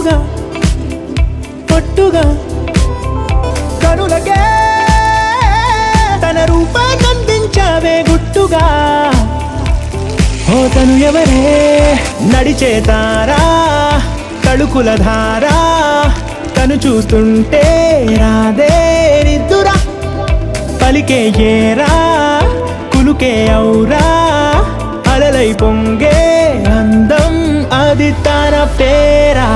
ఒట్టుగా ఒట్టుగా కనులకే తన రూపాన్నందించావే గుట్టుగా. ఓ తను ఎవరే నడిచే తారా తళుకుల ధారా తను చూస్తుంటే రాదే నిద్దురా పలికే ఏరా కులుకే ఔరా అలలై పొంగే అందం అది తన పేరా.